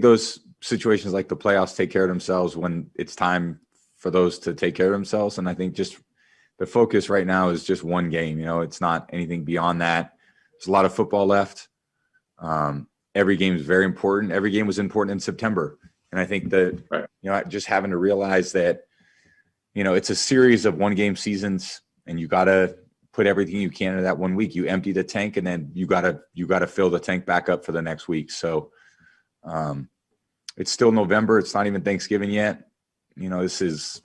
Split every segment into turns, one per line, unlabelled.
those situations like the playoffs take care of themselves when it's time for those to take care of themselves. And I think just the focus right now is just one game. It's not anything beyond that. There's a lot of football left. Every game is very important. Every game was important in September. And I think that, right, just having to realize that, it's a series of one-game seasons, and you got to put everything you can into that 1 week. You empty the tank, and then you got to fill the tank back up for the next week. So it's still November. It's not even Thanksgiving yet. This is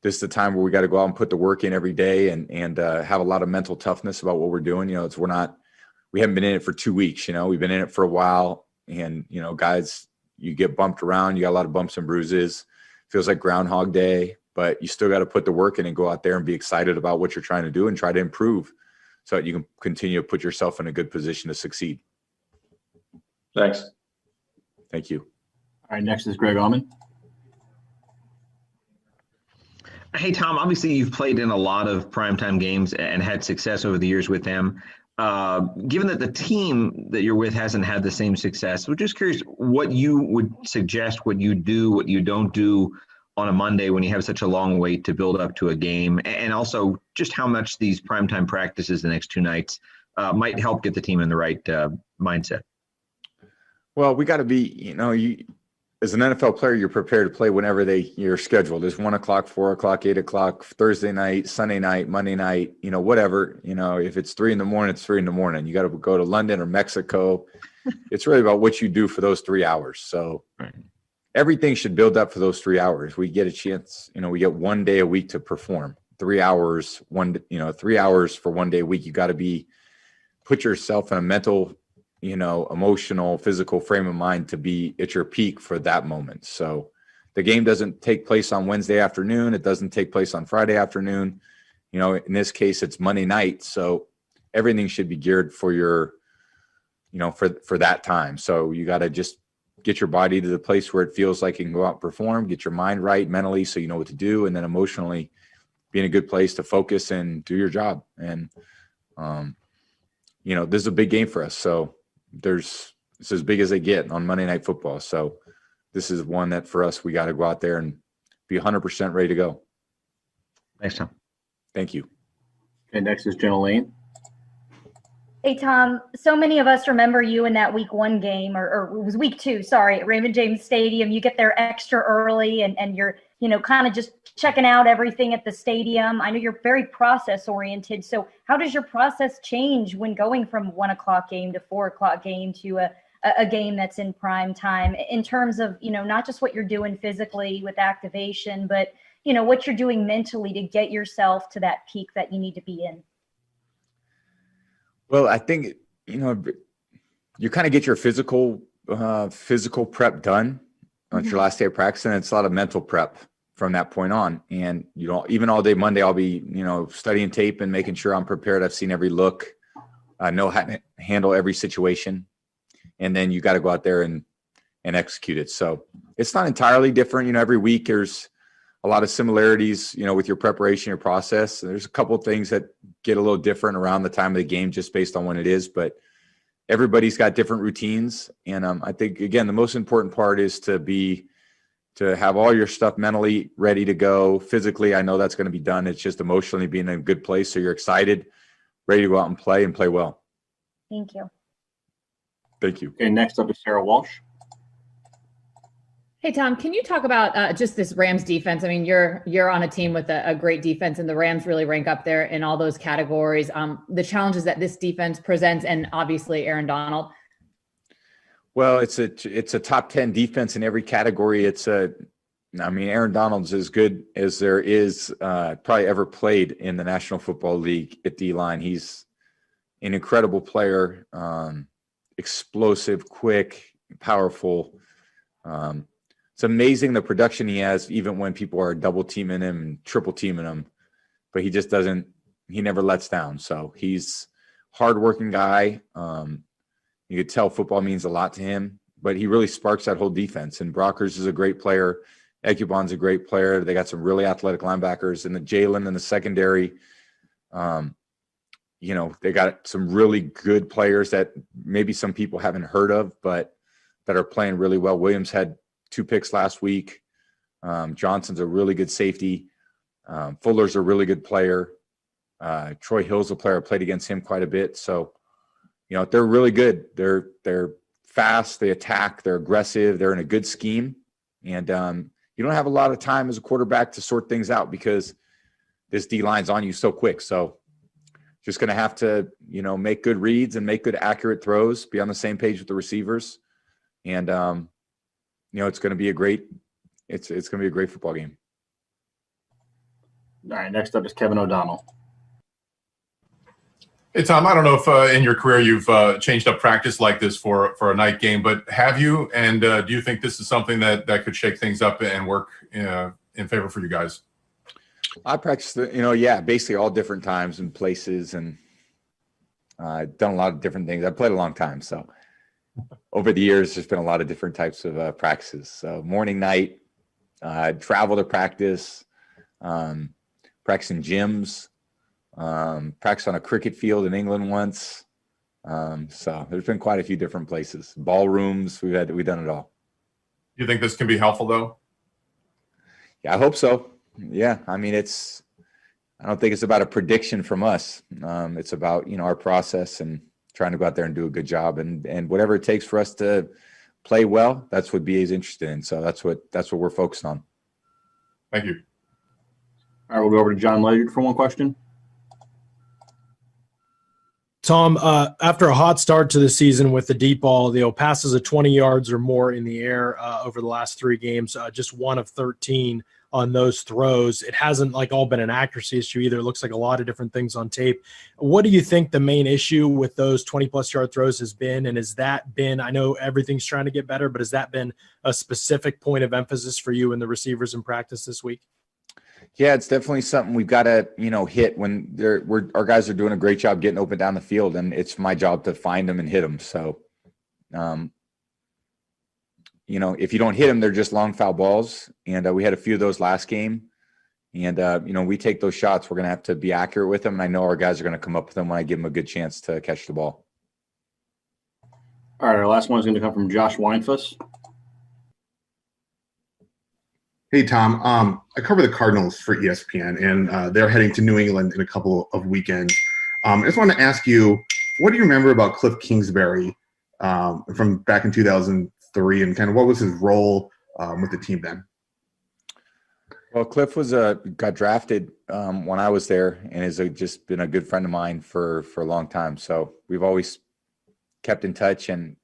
the time where we got to go out and put the work in every day and have a lot of mental toughness about what we're doing. We haven't been in it for 2 weeks. We've been in it for a while, and guys, you get bumped around. You got a lot of bumps and bruises. Feels like Groundhog Day, but you still got to put the work in and go out there and be excited about what you're trying to do and try to improve so that you can continue to put yourself in a good position to succeed.
Thanks.
Thank you.
All right, next is Greg Allman.
Hey, Tom, obviously you've played in a lot of primetime games and had success over the years with them. Given that the team that you're with hasn't had the same success, we're just curious what you would suggest, what you do, what you don't do on a Monday when you have such a long wait to build up to a game, and also just how much these primetime practices the next 2 nights might help get the team in the right mindset.
Well, we got to be, as an NFL player, you're prepared to play whenever you're scheduled. It's 1 o'clock, 4 o'clock, 8 o'clock, Thursday night, Sunday night, Monday night, whatever. If it's 3 a.m, it's 3 a.m. You got to go to London or Mexico. It's really about what you do for those 3 hours. So everything should build up for those 3 hours. We get a chance, we get 1 day a week to perform. 3 hours, 3 hours for 1 day a week. You got to put yourself in a mental, emotional, physical frame of mind to be at your peak for that moment. So the game doesn't take place on Wednesday afternoon. It doesn't take place on Friday afternoon. In this case, it's Monday night. So everything should be geared for your, for that time. So you got to just get your body to the place where it feels like you can go out and perform, get your mind right mentally so you know what to do, and then emotionally be in a good place to focus and do your job. And, this is a big game for us. So it's as big as they get on Monday Night Football. So this is one that for us, we got to go out there and be 100% ready to go.
Thanks, Tom.
Thank you.
Okay, next is Jenna Lane.
Hey, Tom, so many of us remember you in that week 1 game, or it was week 2, sorry, at Raymond James Stadium. You get there extra early and you're, kind of just checking out everything at the stadium. I know you're very process oriented. So how does your process change when going from 1 o'clock game to 4 o'clock game to a game that's in prime time in terms of, not just what you're doing physically with activation, but, what you're doing mentally to get yourself to that peak that you need to be in?
Well, I think, you kind of get your physical prep done on your last day of practice, and it's a lot of mental prep from that point on. And, even all day Monday, I'll be, studying tape and making sure I'm prepared. I've seen every look, know how to handle every situation. And then you got to go out there and execute it. So it's not entirely different. Every week there's a lot of similarities, with your preparation, your process. There's a couple of things that get a little different around the time of the game just based on when it is, but everybody's got different routines. And I think, again, the most important part is to have all your stuff mentally ready to go. Physically, I know that's going to be done. It's just emotionally being in a good place. So you're excited, ready to go out and play well.
Thank you.
Thank you.
Okay, next up is Sarah Walsh.
Hey, Tom, can you talk about just this Rams defense? I mean, you're on a team with a great defense, and the Rams really rank up there in all those categories. The challenges that this defense presents, and obviously Aaron Donald.
Well, it's a top 10 defense in every category. Aaron Donald's as good as there is probably ever played in the National Football League at D-line. He's an incredible player, explosive, quick, powerful. It's amazing the production he has, even when people are double teaming him and triple teaming him, but he just he never lets down. So he's a hardworking guy. You could tell football means a lot to him, but he really sparks that whole defense. And Brockers is a great player. Ekubon's a great player. They got some really athletic linebackers, and the Jalen in the secondary. They got some really good players that maybe some people haven't heard of, but that are playing really well. Williams had 2 picks last week. Johnson's a really good safety. Fuller's a really good player. Troy Hill's a player. I played against him quite a bit. So, they're really good. They're fast. They attack. They're aggressive. They're in a good scheme. And you don't have a lot of time as a quarterback to sort things out because this D-line's on you so quick. So just going to have to, make good reads and make good accurate throws, be on the same page with the receivers. And, it's going to be a great football game.
All right, next up is Kevin O'Donnell.
Hey, Tom, I don't know if in your career you've changed up practice like this for a night game, but have you? And do you think this is something that could shake things up and work in favor for you guys?
I practiced, basically all different times and places, and I've done a lot of different things. I played a long time, so over the years, there's been a lot of different types of practices. So morning, night, travel to practice, practice in gyms, practice on a cricket field in England once. So there's been quite a few different places, ballrooms. We've done it all.
You think this can be helpful though?
Yeah, I hope so. Yeah. I mean, I don't think it's about a prediction from us. It's about, our process and trying to go out there and do a good job, and whatever it takes for us to play well, that's what BA is interested in. So that's what we're focused on.
Thank you.
All right, we'll go over to John Ledyard for one question.
Tom, after a hot start to the season with the deep ball, passes of 20 yards or more in the air over the last 3 games, just 1 of 13 on those throws. It hasn't all been an accuracy issue either. It looks like a lot of different things on tape. What do you think the main issue with those 20-plus yard throws has been? And has that been, I know everything's trying to get better, but has that been a specific point of emphasis for you and the receivers in practice this week?
Yeah, it's definitely something we've got to, hit when our guys are doing a great job getting open down the field, and it's my job to find them and hit them. So, if you don't hit them, they're just long foul balls. And we had a few of those last game. And, we take those shots. We're going to have to be accurate with them. And I know our guys are going to come up with them when I give them a good chance to catch the ball.
All right, our last one is going to come from Josh Weinfuss.
Hey, Tom. I cover the Cardinals for ESPN, and they're heading to New England in a couple of weekends. I just want to ask you, what do you remember about Cliff Kingsbury from back in 2003, and kind of what was his role with the team then?
Well, Cliff got drafted when I was there, and has just been a good friend of mine for a long time. So we've always kept in touch, and